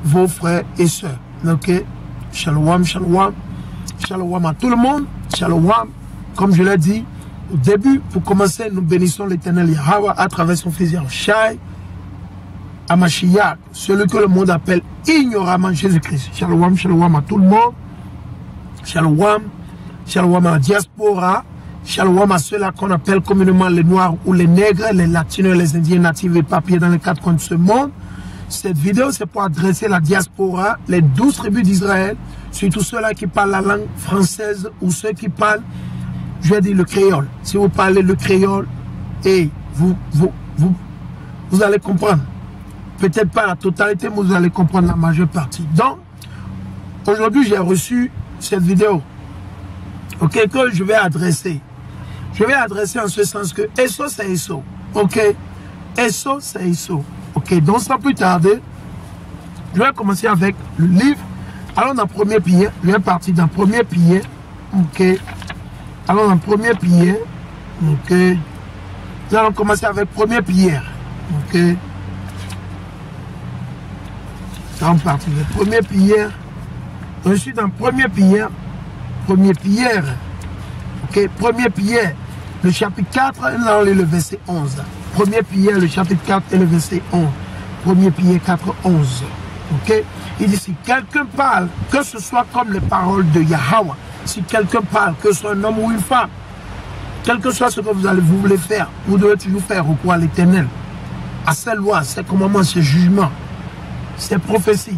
vos frères et sœurs. Ok? Shalom, shalom. Shalom à tout le monde. Shalom. Comme je l'ai dit au début, pour commencer, nous bénissons l'Éternel Yahweh à travers son fils Yahushai, Amashiach, celui que le monde appelle ignoramment Jésus-Christ. Shalom, shalom à tout le monde. Shalom. Shalom à la diaspora. Shalom à ceux-là qu'on appelle communément les Noirs ou les Nègres, les Latinos, les Indiens natifs et papiers dans les quatre coins de ce monde. Cette vidéo, c'est pour adresser la diaspora, les 12 tribus d'Israël, surtout ceux-là qui parlent la langue française ou ceux qui parlent, je vais dire, le créole. Si vous parlez le créole, et vous allez comprendre. Peut-être pas la totalité, mais vous allez comprendre la majeure partie. Donc, aujourd'hui, j'ai reçu cette vidéo, ok, que je vais adresser. Je vais adresser en ce sens que Esso, c'est Esso. Ok? Esso, c'est Esso. Ok, donc sans plus tarder, je vais commencer avec le livre. Allons dans Premier Pierre. Je vais partir dans Premier Pierre. Ok. Allons dans Premier Pierre. Ok. Nous allons commencer avec Premier Pierre. Ok. Nous allons partir de Premier Pierre. Je suis dans Premier Pierre. Premier Pierre. Ok. Premier Pierre. Le chapitre 4, nous allons lire le verset 11. Premier Pierre, le chapitre 4 et le verset 11. Premier Pierre 4, 11. Ok? Il dit, si quelqu'un parle, que ce soit comme les paroles de Yahweh, si quelqu'un parle, que ce soit un homme ou une femme, quel que soit ce que vous voulez faire, vous devez toujours faire recours à l'Éternel, à ses lois, ses commandements, ses jugements, ses prophéties.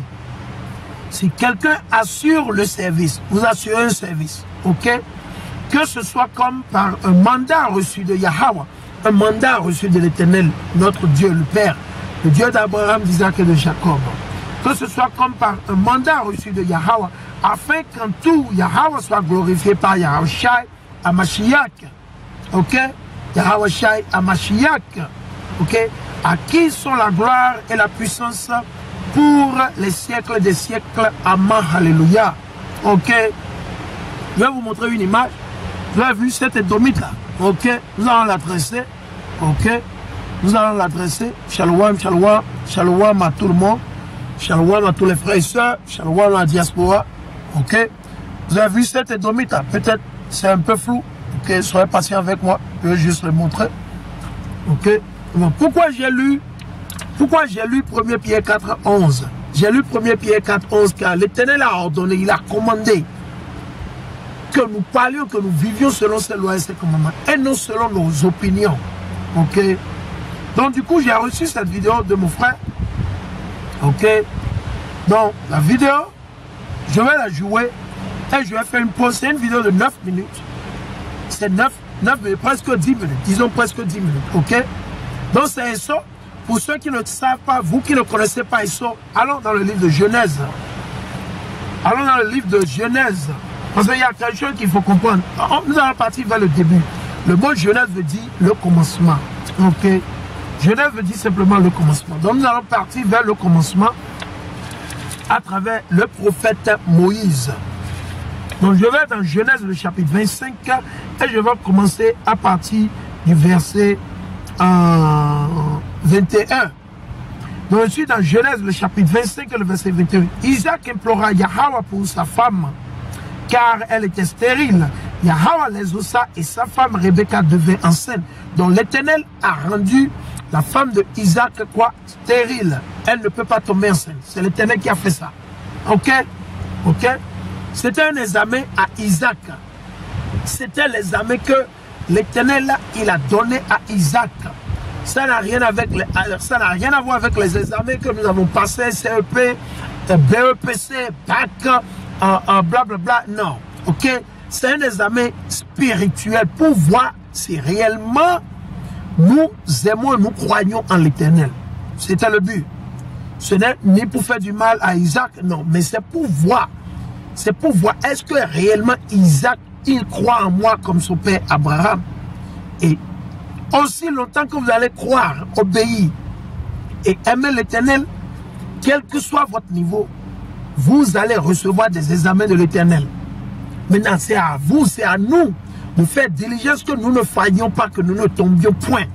Si quelqu'un assure le service, vous assurez un service, ok? Que ce soit comme par un mandat reçu de Yahweh, un mandat reçu de l'Éternel, notre Dieu, le Père, le Dieu d'Abraham, d'Isaac et de Jacob. Que ce soit comme par un mandat reçu de Yahweh, afin qu'en tout, Yahweh soit glorifié par Yahushai Amashiach. Ok? Yahushai Amashiach. Ok? À qui sont la gloire et la puissance pour les siècles des siècles. Amen. Alléluia. Ok? Je vais vous montrer une image. Vous avez vu cette édomite là. Ok? Nous allons l'adresser. Ok? Nous allons l'adresser. Shalom, shalom, shalom à tout le monde. Shalom à tous les frères et sœurs. Shalom à la diaspora. Ok? Vous avez vu cette édomite là. Peut-être c'est un peu flou. Ok? Soyez patient avec moi. Je vais juste le montrer. Ok? Donc, pourquoi j'ai lu 1 Pierre 4, 11? J'ai lu 1 Pierre 4, 11 car l'Éternel a ordonné, il a commandé que nous parlions, que nous vivions selon ses lois et ses commandements, et non selon nos opinions. Ok? Donc du coup, j'ai reçu cette vidéo de mon frère. Ok? Donc, la vidéo, je vais la jouer et je vais faire une pause. C'est une vidéo de 9 minutes. C'est 9 minutes, presque 10 minutes. Disons presque 10 minutes. Ok? Donc c'est Esso. Pour ceux qui ne savent pas, vous qui ne connaissez pas Esso, allons dans le livre de Genèse. Allons dans le livre de Genèse. Parce qu'il y a quelque chose qu'il faut comprendre. Nous allons partir vers le début. Le mot Genèse veut dire le commencement. Ok? Genèse veut dire simplement le commencement. Donc nous allons partir vers le commencement à travers le prophète Moïse. Donc je vais dans Genèse le chapitre 25 et je vais commencer à partir du verset 21. Donc je suis dans Genèse le chapitre 25 et le verset 21. Isaac implora Yahweh pour sa femme, car elle était stérile. Yahweh les ossa et sa femme Rebecca devint enceinte. Donc l'Éternel a rendu la femme de Isaac quoi? Stérile. Elle ne peut pas tomber enceinte. C'est l'Éternel qui a fait ça. Ok? Ok? C'était un examen à Isaac. C'était l'examen que l'Éternel il a donné à Isaac. Ça n'a rien à voir avec les examens que nous avons passés, CEP, BEPC, BAC, blablabla. Non. Ok? C'est un examen spirituel pour voir si réellement nous aimons et nous croyons en l'Éternel. C'était le but. Ce n'est ni pour faire du mal à Isaac, non, mais c'est pour voir. C'est pour voir est-ce que réellement Isaac, il croit en moi comme son père Abraham. Et aussi longtemps que vous allez croire, obéir et aimer l'Éternel, quel que soit votre niveau, vous allez recevoir des examens de l'Éternel. Maintenant, c'est à vous, c'est à nous de faire diligence que nous ne faillions pas, que nous ne tombions point.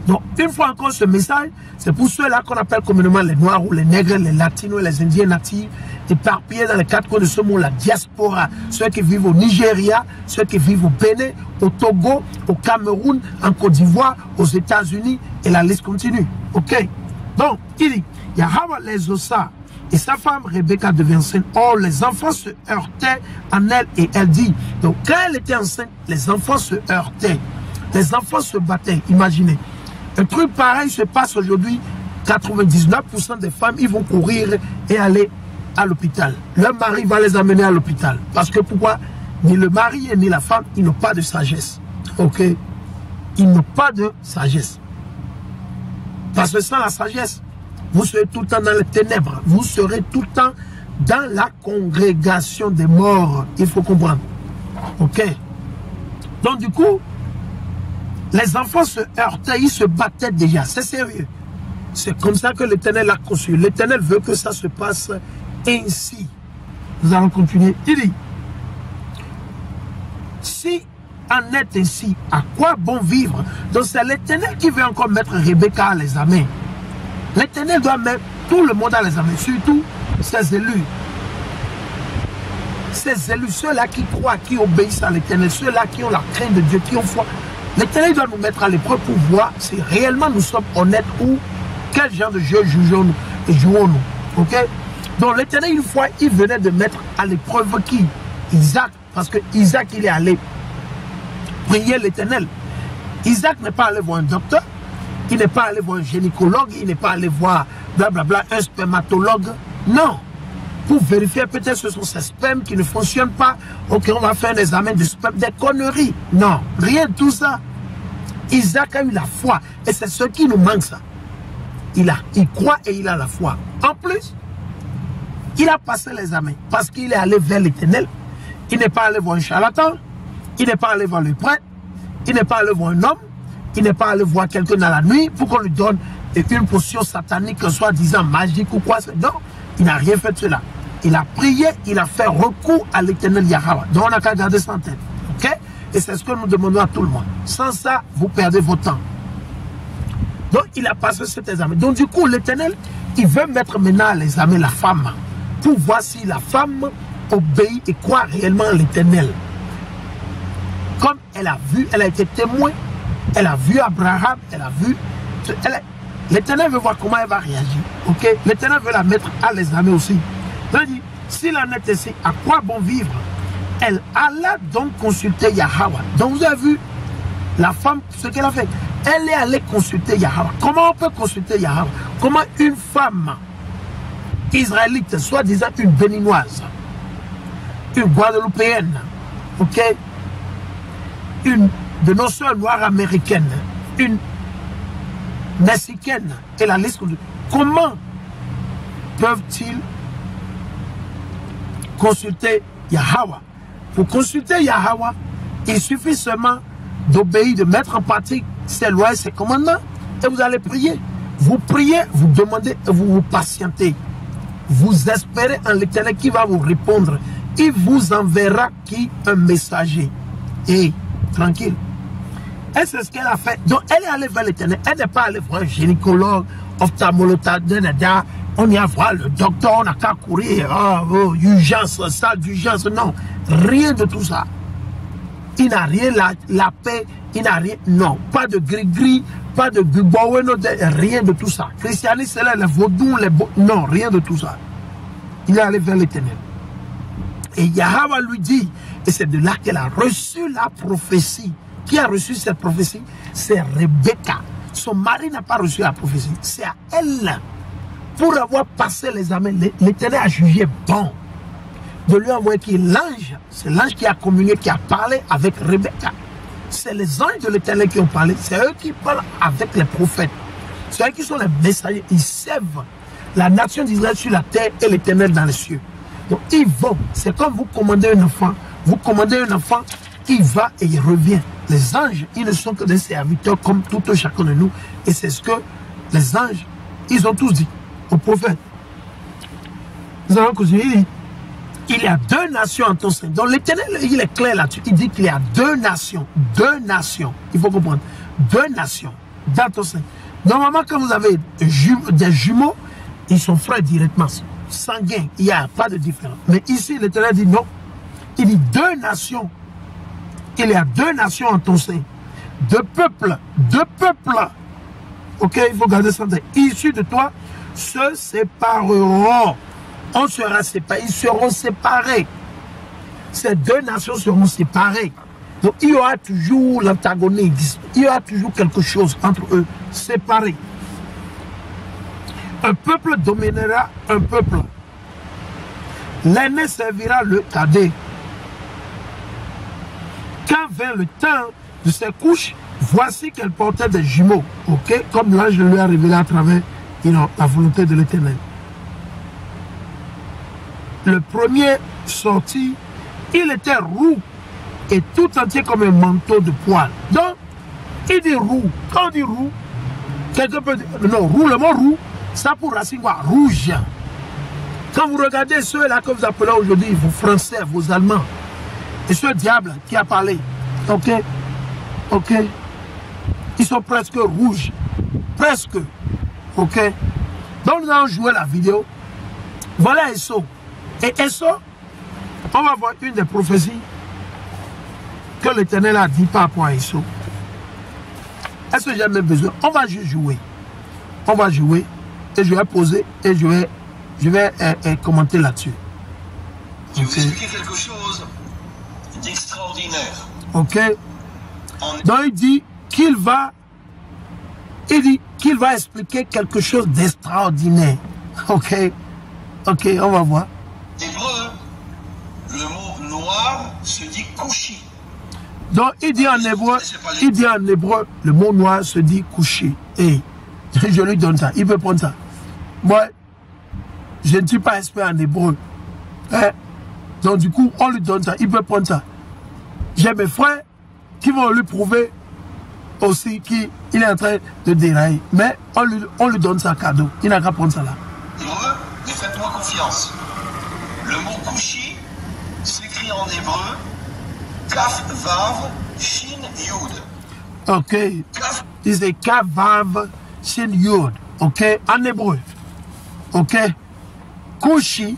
Donc, une fois encore, ce message, c'est pour ceux-là qu'on appelle communément les Noirs ou les Nègres, les Latinos et les Indiens natifs, éparpillés dans les quatre coins de ce monde, la diaspora. Ceux qui vivent au Nigeria, ceux qui vivent au Bénin, au Togo, au Cameroun, en Côte d'Ivoire, aux États-Unis, et la liste continue. Ok? Donc, il dit, Yahweh les ossa, et sa femme Rebecca devint enceinte. Or, les enfants se heurtaient en elle, et elle dit, donc quand elle était enceinte, les enfants se heurtaient. Les enfants se battaient, imaginez. Un truc pareil se passe aujourd'hui. 99% des femmes, ils vont courir et aller à l'hôpital. Leur mari va les amener à l'hôpital. Parce que pourquoi? Ni le mari ni la femme, ils n'ont pas de sagesse. Ok? Ils n'ont pas de sagesse. Parce que sans la sagesse, vous serez tout le temps dans les ténèbres. Vous serez tout le temps dans la congrégation des morts. Il faut comprendre. Ok? Donc du coup, les enfants se heurtaient, ils se battaient déjà. C'est sérieux. C'est comme ça que l'Éternel a conçu. L'Éternel veut que ça se passe ainsi. Nous allons continuer. Il dit, si en est ainsi, à quoi bon vivre? Donc c'est l'Éternel qui veut encore mettre Rebecca à l'examen. L'Éternel doit mettre tout le monde à l'examen, surtout ses élus. Ses élus, ceux-là qui croient, qui obéissent à l'Éternel, ceux-là qui ont la crainte de Dieu, qui ont foi. L'Éternel doit nous mettre à l'épreuve pour voir si réellement nous sommes honnêtes ou quel genre de jeu jugeons-nous et jouons-nous. Ok? Donc l'Éternel, une fois, il venait de mettre à l'épreuve qui? Isaac. Parce que Isaac, il est allé prier l'Éternel. Isaac n'est pas allé voir un docteur, il n'est pas allé voir un gynécologue, il n'est pas allé voir blablabla, un spermatologue. Non. Pour vérifier, peut-être ce sont ces spermes qui ne fonctionnent pas. Ok, on va faire un examen de sperme, des conneries. Non, rien de tout ça. Isaac a eu la foi. Et c'est ce qui nous manque, ça. Il croit et il a la foi. En plus, il a passé l'examen parce qu'il est allé vers l'Éternel. Il n'est pas allé voir un charlatan. Il n'est pas allé voir le prêtre. Il n'est pas allé voir un homme. Il n'est pas allé voir quelqu'un dans la nuit pour qu'on lui donne une potion satanique, soi-disant magique ou quoi. Non, il n'a rien fait de cela. Il a prié, il a fait recours à l'Éternel Yahweh. Donc on n'a qu'à garder ça en tête. Ok? Et c'est ce que nous demandons à tout le monde. Sans ça, vous perdez votre temps. Donc il a passé cet examen. Donc du coup, l'Éternel, il veut mettre maintenant à l'examen la femme. Pour voir si la femme obéit et croit réellement à l'Éternel. Comme elle a vu, elle a été témoin. Elle a vu Abraham, elle a vu... L'Éternel veut voir comment elle va réagir. Ok? L'Éternel veut la mettre à l'examen aussi. Donc il dit, s'il en est ainsi, à quoi bon vivre? Elle alla donc consulter Yahweh. Donc vous avez vu, la femme, ce qu'elle a fait. Elle est allée consulter Yahweh. Comment on peut consulter Yahweh? Comment une femme israélite, soi-disant une béninoise, une guadeloupéenne, ok? Une de nos soeurs noires américaines, une mexicaine, et la liste. Comment peuvent-ils consulter Yahweh? Pour consulter Yahweh, il suffit seulement d'obéir, de mettre en pratique ses lois et ses commandements, et vous allez prier. Vous priez, vous demandez, vous vous patientez. Vous espérez en l'Éternel qui va vous répondre. Il vous enverra qui? Un messager. Et tranquille. Et c'est ce qu'elle a fait. Donc elle est allée vers l'Éternel. Elle n'est pas allée voir un gynécologue, ophtalmologue, on y a voir le docteur, on n'a qu'à courir. Urgence, salle d'urgence. Non, rien de tout ça. Il n'a rien, la paix, il n'a rien. Non, pas de gris-gris, pas de rien de tout ça. Christianisme, c'est là, les vaudous, non, rien de tout ça. Il est allé vers l'Éternel. Et Yahweh lui dit, et c'est de là qu'elle a reçu la prophétie. Qui a reçu cette prophétie? C'est Rebecca. Son mari n'a pas reçu la prophétie. C'est à elle. Pour avoir passé l'examen, l'Éternel a jugé bon de lui envoyer qui est l'ange. C'est l'ange qui a communié, qui a parlé avec Rebecca. C'est les anges de l'Éternel qui ont parlé. C'est eux qui parlent avec les prophètes. C'est eux qui sont les messagers. Ils servent la nation d'Israël sur la terre et l'Éternel dans les cieux. Donc ils vont. C'est comme vous commandez un enfant. Vous commandez un enfant, il va et il revient. Les anges, ils ne sont que des serviteurs comme tout un chacun de nous. Et c'est ce que les anges, ils ont tous dit aux prophètes. Nous allons continuer. Il y a deux nations en ton sein. Donc l'Éternel, il est clair là-dessus. Il dit qu'il y a deux nations. Deux nations. Il faut comprendre. Deux nations. dans ton sein. Normalement, quand vous avez des jumeaux, ils sont frères directement, sanguins. Il n'y a pas de différence. Mais ici, l'Éternel dit non. Il dit deux nations. Il y a deux nations en ton sein. Deux peuples. Ok, il faut garder ça. Issus de toi se sépareront. On sera séparés. Ils seront séparés. Ces deux nations seront séparées. Donc il y aura toujours l'antagonisme. Il y aura toujours quelque chose entre eux, séparés. Un peuple dominera un peuple. L'aîné servira le cadet. Quand vint le temps de ses couches, voici qu'elle portait des jumeaux. Ok, comme l'ange lui a révélé à travers la volonté de l'Éternel. Le premier sorti, il était roux et tout entier comme un manteau de poil. Donc, il dit roux. Quand on dit roux, quelqu'un peut dire, non, roux, le mot roux, ça pour racine quoi? Rouge. Quand vous regardez ceux-là que vous appelez aujourd'hui, vos Français, vos Allemands, et ce diable qui a parlé, ok, ils sont presque rouges, presque, ok. Donc nous allons jouer la vidéo. Voilà Esso. Et Esso, on va voir une des prophéties que l'Éternel a dit par rapport à Esso. Est-ce que j'ai même besoin? On va juste jouer. On va jouer et je vais poser et je vais commenter là-dessus. Je vais vous expliquer quelque chose d'extraordinaire. Ok. Donc il dit qu'il va expliquer quelque chose d'extraordinaire. Ok. Ok, on va voir. Hébreu, le mot noir se dit couchi. Donc il dit en hébreu, le mot noir se dit couché. Et je lui donne ça. Il peut prendre ça. Moi, je ne suis pas expert en hébreu. Hein? Donc du coup, on lui donne ça. Il peut prendre ça. J'ai mes frères qui vont lui prouver aussi qu'il est en train de dérailler. Mais on lui donne ça cadeau. Il n'a qu'à prendre ça là. Hébreu, mais faites-moi confiance. Le mot couchi s'écrit en hébreu Kaf Vav Shin Yud. Ok. Il dit Kaf Vav Shin Yud. Ok. En hébreu. Ok. Couchi,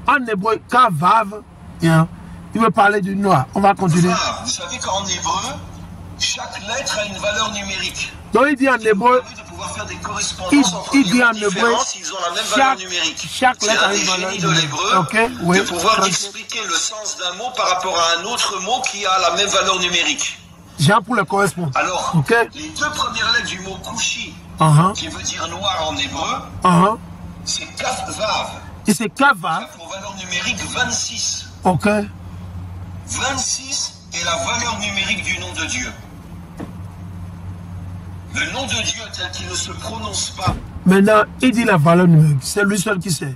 en hébreu, Kaf Vav. Yeah. Il veut parler du noir. On va continuer. Vous savez qu'en hébreu, chaque lettre a une valeur numérique. Donc il dit en hébreu, il dit en hébreu, ils ont la même valeur numérique. Chaque lettre a une valeur numérique. De l'hébreu, oui, de pouvoir expliquer le sens d'un mot par rapport à un autre mot qui a la même valeur numérique. Jean pour le correspondant. Alors, les deux premières lettres du mot couchi, qui veut dire noir en hébreu, c'est Kaf Vav. Et c'est Kaf Vav. Pour valeur numérique 26. Ok. 26 est la valeur numérique du nom de Dieu. Le nom de Dieu tel qu'il ne se prononce pas. Maintenant, il dit la valeur numérique. C'est lui seul qui sait.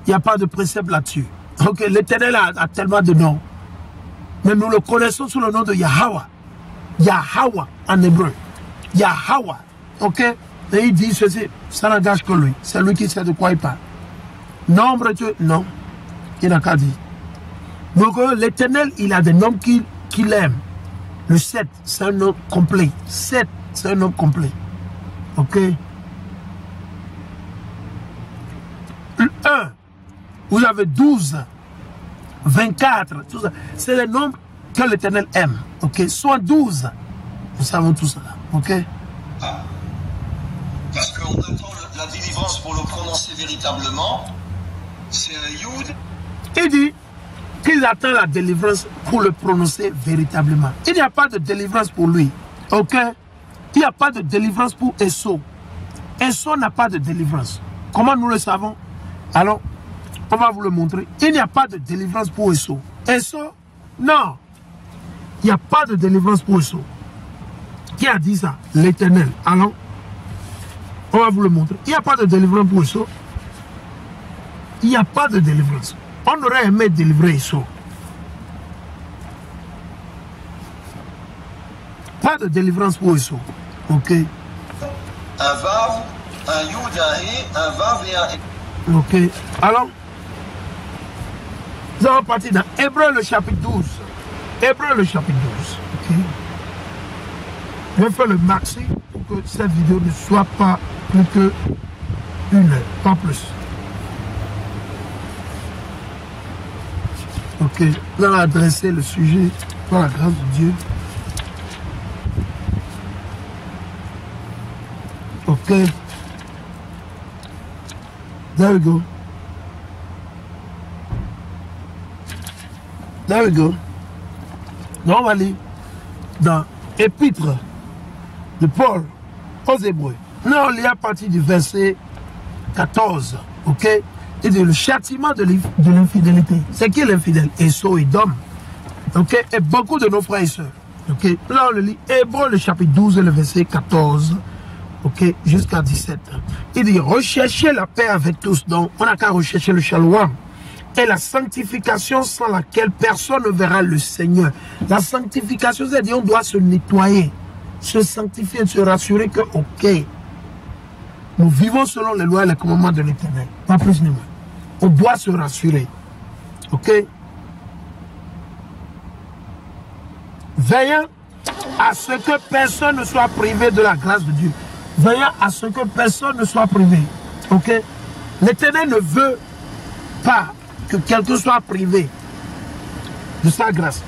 Il n'y a pas de précepte là-dessus. Ok, l'Éternel a tellement de noms. Mais nous le connaissons sous le nom de Yahweh. Yahweh en hébreu. Yahweh. Ok. Et il dit ceci, ça n'engage que lui. C'est lui qui sait de quoi il parle. Nombre Dieu, non. Il n'a qu'à dire. Donc l'Éternel, il a des noms qu'il aime. Le 7, c'est un nom complet. 7, c'est un nom complet. Ok. Le 1, vous avez 12, 24, tout ça. C'est les nombres que l'Éternel aime. Ok. Soit 12. Nous savons tout ça. Ok. Parce qu'on attend la délivrance pour le prononcer véritablement. C'est un Yud. Il dit qu'il attend la délivrance pour le prononcer véritablement. Il n'y a pas de délivrance pour lui. Ok? Il n'y a pas de délivrance pour Esso. Esso n'a pas de délivrance. Comment nous le savons? Alors, on va vous le montrer. Il n'y a pas de délivrance pour Esso. Esso, non. Il n'y a pas de délivrance pour Esso. Qui a dit ça? L'Éternel. Alors, on va vous le montrer. Il n'y a pas de délivrance pour Esso. Il n'y a pas de délivrance. On aurait aimé délivrer Esso. Pas de délivrance pour Esso. Ok. Un Vav, un Yud, un He, un Vav et un He. Ok. Alors, nous allons partir dans Hébreu le chapitre 12. Hébreu le chapitre 12. Ok. Je vais faire le maxi pour que cette vidéo ne soit pas plus que 1 heure, pas plus. Ok, nous allons adresser le sujet par la grâce de Dieu. Ok. There we go. There we go. Donc on va aller dans l'épître de Paul aux Hébreux. Là on lit à partir du verset 14. Ok. Et le châtiment de l'infidélité. C'est qui l'infidèle? Esau et Dom. Ok. Et beaucoup de nos frères et sœurs. Ok. Là on le lit. Hébreux le chapitre 12 et le verset 14. Ok. Jusqu'à 17. Il dit recherchez la paix avec tous. Donc on n'a qu'à rechercher le shalom. Et la sanctification sans laquelle personne ne verra le Seigneur. La sanctification, c'est-à-dire on doit se nettoyer, se sanctifier, se rassurer que, ok, nous vivons selon les lois et les commandements de l'Éternel. Pas plus ni moins. On doit se rassurer. Ok? Veillant à ce que personne ne soit privé de la grâce de Dieu. Veillant à ce que personne ne soit privé. Ok? L'Éternel ne veut pas que quelqu'un soit privé de sa grâce.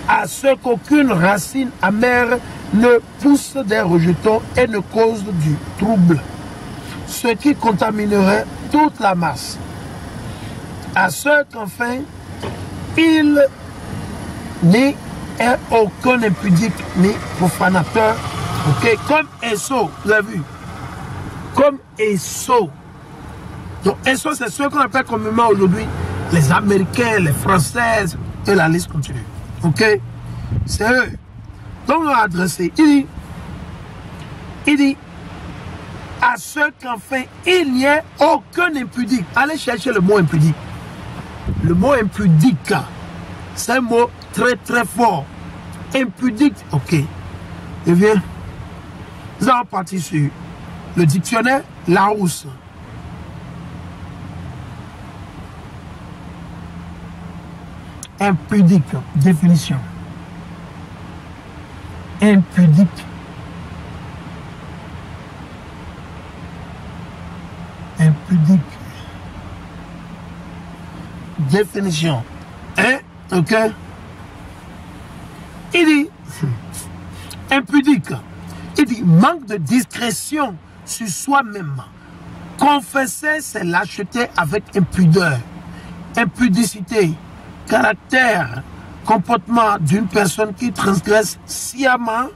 À ce qu'aucune racine amère ne pousse des rejetons et ne cause du trouble, ce qui contaminerait toute la masse. À ce qu'enfin, il n'y ait aucun impudique ni profanateur, ok, comme Esau, vous avez vu, comme Esau. Donc, Esau, c'est ce qu'on appelle communément aujourd'hui les Américains, les Françaises, et la liste continue. Ok? C'est eux. Donc, on va adresser. Il dit, à ceux qu'enfin, il n'y ait aucun impudique. Allez chercher le mot impudique. Le mot impudique, c'est un mot très très fort. Impudique, ok. Eh bien, nous allons partir sur le dictionnaire Larousse. Impudique, définition. Impudique. Impudique. Définition. Hein? Ok? Il dit, impudique. Il dit, manque de discrétion sur soi-même. Confesser ses lâchetés avec impudeur. Impudicité. Caractère, comportement d'une personne qui transgresse sciemment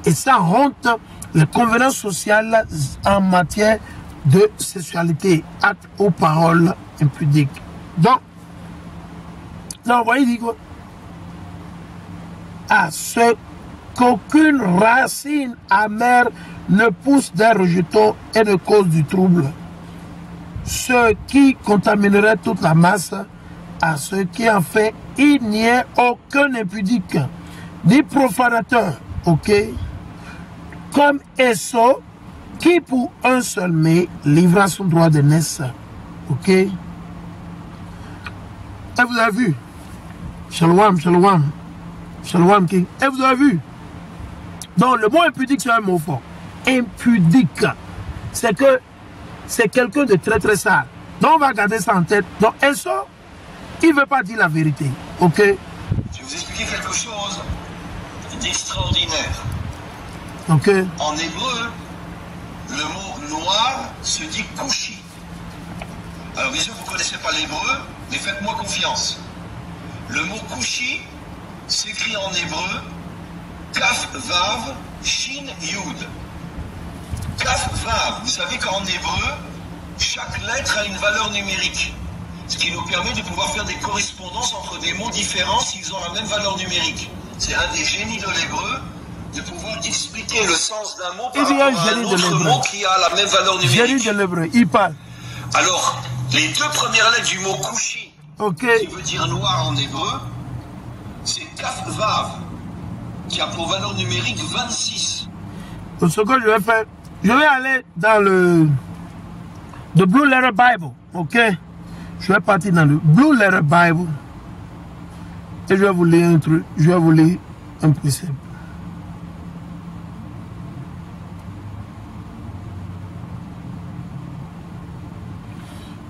et sans honte les convenances sociales en matière de sexualité, actes ou paroles impudiques. Donc, là, vous voyez, il dit quoi? À ce qu'aucune racine amère ne pousse des rejetons et ne cause du trouble, ce qui contaminerait toute la masse. À ce qui en fait, il n'y ait aucun impudique, ni profanateur, ok? Comme Esau, qui pour un seul mai livra son droit de naissance, ok? Et vous avez vu, Shalom, Shalom, Shalom King, et vous avez vu, donc le mot impudique c'est un mot fort. Impudique, c'est que c'est quelqu'un de très très sale. Donc on va garder ça en tête. Donc Esau, il ne veut pas dire la vérité, ok? Je vais vous expliquer quelque chose d'extraordinaire. Ok. En hébreu, le mot noir se dit couchi. Alors bien sûr, vous ne connaissez pas l'hébreu, mais faites-moi confiance. Le mot couchi s'écrit en hébreu Kaf Vav Shin Yud. Kaf Vav, vous savez qu'en hébreu, chaque lettre a une valeur numérique. Ce qui nous permet de pouvoir faire des correspondances entre des mots différents s'ils ont la même valeur numérique. C'est un des génies de l'hébreu de pouvoir expliquer le sens d'un mot par rapport à un autre mot qui a la même valeur numérique. Génie de l'hébreu, il parle. Alors, les deux premières lettres du mot couchi, qui veut dire noir en hébreu, c'est Kaf Vav, qui a pour valeur numérique 26. Donc, ce que je vais faire, je vais aller dans le Blue Letter Bible, ok? Je vais partir dans le Blue Letter Bible et je vais vous lire un truc, je vais vous lire un précepte.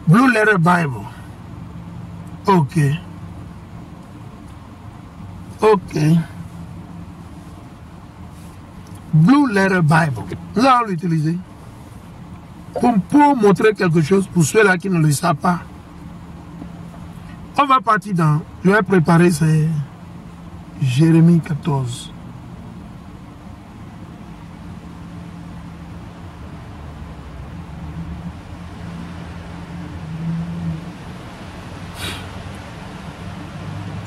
Blue Letter Bible. Ok. Ok. Blue Letter Bible. Nous allons l'utiliser pour montrer quelque chose pour ceux-là qui ne le savent pas. On va partir dans... Je vais préparer, c'est Jérémie 14.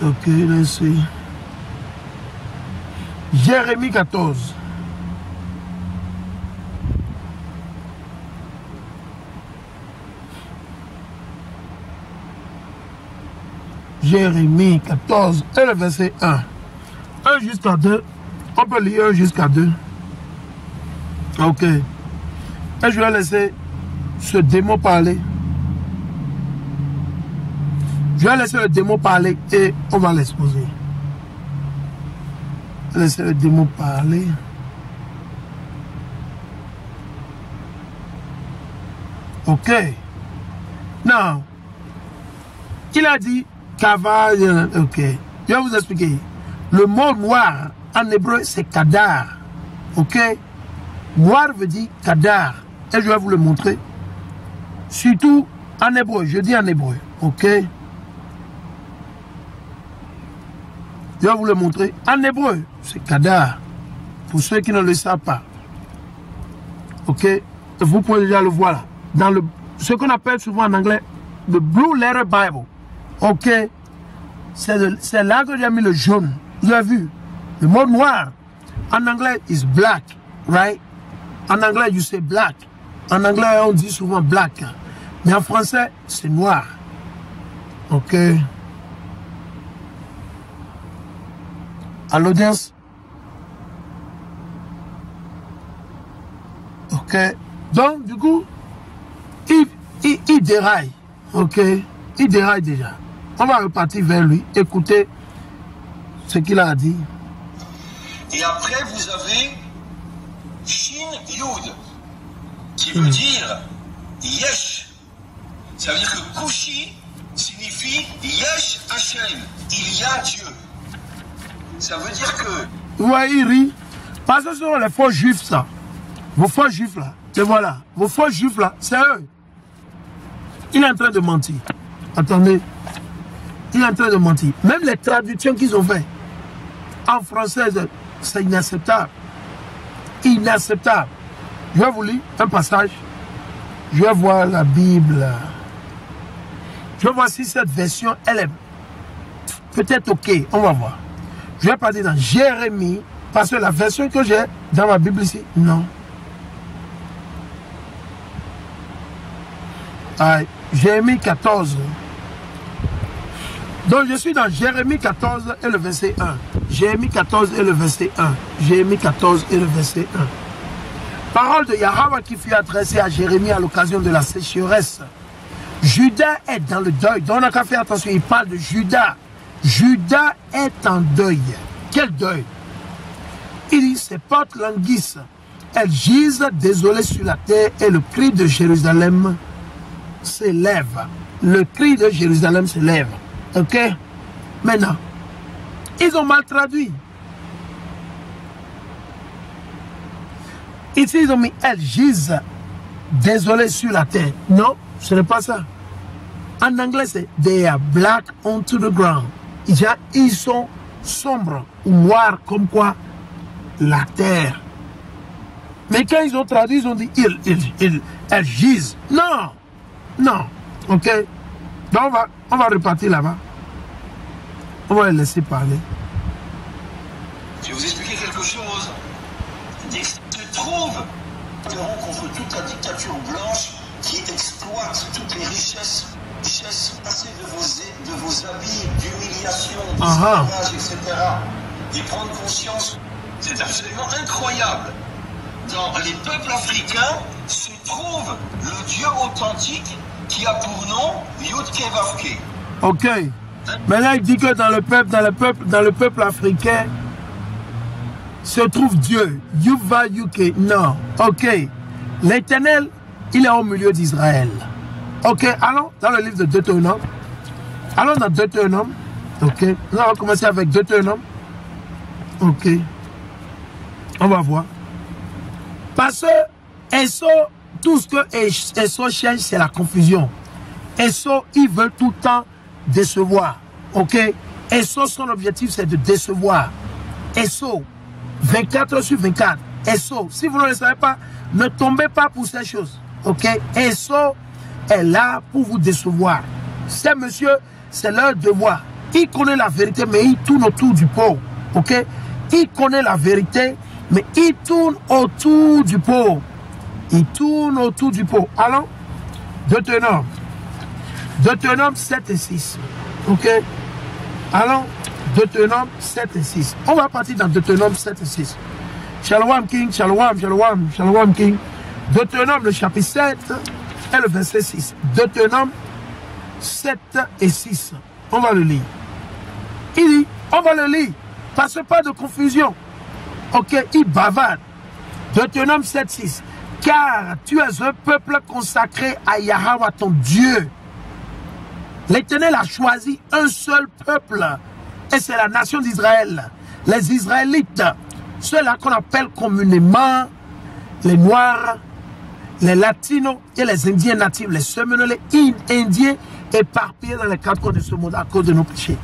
Ok, let's see. Jérémie 14. Jérémie 14 et le verset 1. 1 jusqu'à 2. On peut lire 1 jusqu'à 2. Ok. Et je vais laisser ce démon parler. Je vais laisser le démon parler et on va l'exposer. Laissez le démon parler. Ok. Now, il a dit Kava. Ok. Je vais vous expliquer. Le mot noir en hébreu c'est kadar. Ok. Noir veut dire kadar. Et je vais vous le montrer. Surtout en hébreu. Je dis en hébreu. Ok. Je vais vous le montrer. En hébreu, c'est kadar. Pour ceux qui ne le savent pas. Ok. Vous pouvez déjà le voir là. Dans ce qu'on appelle souvent en anglais, le Blue Letter Bible. Ok. C'est là que j'ai mis le jaune. Vous avez vu. Le mot noir. En anglais, is black. Right? En anglais, you say black. En anglais, on dit souvent black. Mais en français, c'est noir. Ok. À l'audience. Ok. Donc, du coup, il déraille. Ok. Il déraille déjà. On va repartir vers lui. Écoutez ce qu'il a dit. Et après, vous avez Shin Yud, qui veut dire Yesh. Ça veut dire que Kushi signifie Yesh Hashem. Il y a Dieu. Ça veut dire que... Ouais, il rit. Parce que ce sont les faux juifs, ça. Vos faux juifs, là. Et voilà. Vos faux juifs, là, c'est eux. Il est en train de mentir. Attendez. Il est en train de mentir. Même les traductions qu'ils ont faites en français, c'est inacceptable. Inacceptable. Je vais vous lire un passage. Je vais voir la Bible. Je vais voir si cette version, elle est peut-être ok. On va voir. Je vais partir dans Jérémie, parce que la version que j'ai dans ma Bible ici, non. Allez, Jérémie 14. Donc je suis dans Jérémie 14 et le verset 1. Jérémie 14 et le verset 1. Jérémie 14 et le verset 1. Parole de Yahweh qui fut adressée à Jérémie à l'occasion de la sécheresse. Judas est dans le deuil. Donc on n'a qu'à faire attention, il parle de Judas. Judas est en deuil. Quel deuil? Il dit, ses portes languissent. Elles gisent désolées sur la terre et le cri de Jérusalem s'élève. Le cri de Jérusalem s'élève. Ok? Maintenant, ils ont mal traduit. Ici, ils ont mis elles gisent désolées sur la terre. Non, ce n'est pas ça. En anglais, c'est they are black onto the ground. Ils sont sombres ou noirs comme quoi la terre. Mais quand ils ont traduit, ils ont dit elles gisent. Non, non. Ok. Donc on va repartir là-bas. On va les laisser parler. Je vais vous expliquer quelque chose. Il se trouve contre toute la dictature blanche qui exploite toutes les richesses passées de vos habits, d'humiliation, d'esclavage, etc. Et prendre conscience, c'est absolument incroyable. Dans les peuples africains se trouve le Dieu authentique qui a pour nom Yud-Ke Vav-Ke. Ok. Mais là, il dit que dans le peuple africain se trouve Dieu. Yuva Yuke. Non. Ok. L'Éternel, il est au milieu d'Israël. Ok, allons dans le livre de Deutéronome. Allons dans Deutéronome. Ok, nous allons commencer avec Deutéronome. Ok, on va voir. Parce que Esau, tout ce que Esau cherche, c'est la confusion. Esau, il veut tout le temps décevoir. Ok, Esau, son objectif, c'est de décevoir. Esau, 24/24. Esau, si vous ne le savez pas, ne tombez pas pour ces choses. Ok, Esau est là pour vous décevoir. Ces messieurs, c'est leur devoir. Il connaît la vérité, mais il tourne autour du pot. Ok, il connaît la vérité, mais il tourne autour du pot. Il tourne autour du pot. Allons, Deutéronome. Deutéronome 7 et 6. Ok, allons, Deutéronome 7 et 6. On va partir dans Deutéronome 7 et 6. Shalom King, Shalom, Shalom, Shalom King. Deutéronome, le chapitre 7 et le verset 6. Deutéronome 7 et 6. On va le lire. Il dit, on va le lire. Parce que pas de confusion. Ok, il bavarde. Deutéronome 7, 6. Car tu es un peuple consacré à Yahweh ton Dieu. L'Éternel a choisi un seul peuple. Et c'est la nation d'Israël. Les Israélites. Ceux-là qu'on appelle communément les Noirs, les Latinos et les Indiens natifs, les Seminoles, les Indiens éparpillés dans les quatre coins de ce monde à cause de nos péchés.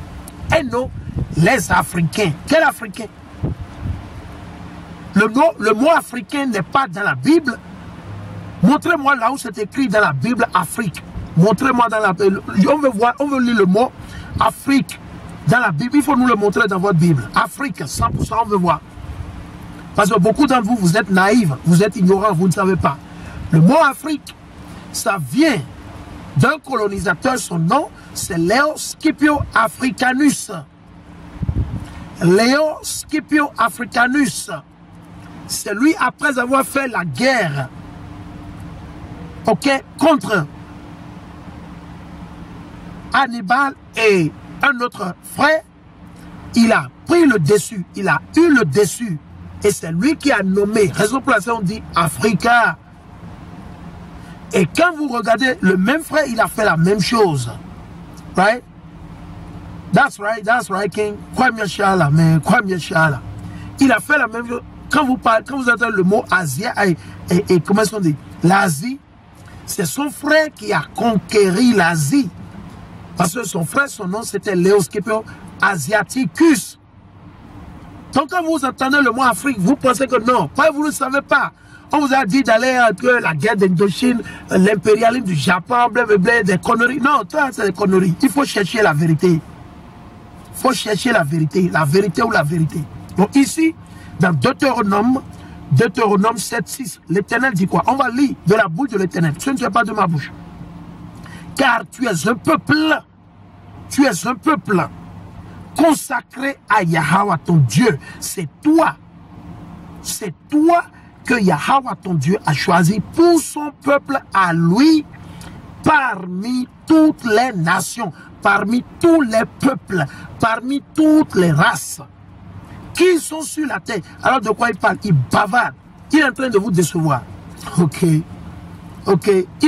Et non, les Africains. Quel Africain? Le mot africain n'est pas dans la Bible. Montrez-moi là où c'est écrit dans la Bible Afrique. Montrez-moi dans la Bible. On veut lire le mot Afrique dans la Bible. Il faut nous le montrer dans votre Bible. Afrique, 100%, on veut voir. Parce que beaucoup d'entre vous, vous êtes naïfs, vous êtes ignorants, vous ne savez pas. Le mot Afrique, ça vient d'un colonisateur, son nom, c'est Léo Scipio Africanus. Léo Scipio Africanus. C'est lui, après avoir fait la guerre, ok, contre Hannibal et un autre frère, il a pris le dessus, il a eu le dessus. Et c'est lui qui a nommé, raison pour laquelle on dit Africa. Et quand vous regardez, le même frère, il a fait la même chose. Right? That's right, King. Kwame Shala, mais Kwame Shala. Il a fait la même chose. Quand vous parlez, quand vous entendez le mot Asie, et comment est-ce qu'on dit? L'Asie, c'est son frère qui a conquéri l'Asie. Parce que son frère, son nom, c'était Léo Scipio Asiaticus. Donc quand vous entendez le mot Afrique, vous pensez que non, pas vous ne le savez pas. On vous a dit d'aller entre la guerre d'Indochine, l'impérialisme du Japon, blablabla, des conneries. Non, toi, c'est des conneries. Il faut chercher la vérité. Il faut chercher la vérité ou la vérité. Donc ici, dans Deutéronome 7, 6, l'Éternel dit quoi? On va lire de la bouche de l'Éternel. Ce ne soit pas de ma bouche. Car tu es un peuple, consacré à Yahweh ton Dieu. C'est toi que Yahweh ton Dieu a choisi pour son peuple à lui parmi toutes les nations, parmi tous les peuples, parmi toutes les races qui sont sur la terre. Alors de quoi il parle? Il bavarde. Il est en train de vous décevoir. Ok. Il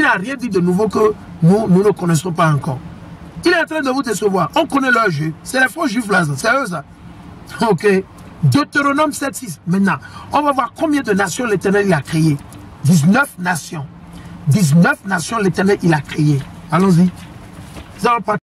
n'a rien dit de nouveau que nous ne connaissons pas encore. Il est en train de vous décevoir. On connaît leur jeu. C'est les faux juifs là. C'est eux ça. Ok. Deutéronome 7, 6. Maintenant, on va voir combien de nations l'Éternel a créé. 19 nations. 19 nations l'Éternel il a créé. Allons-y.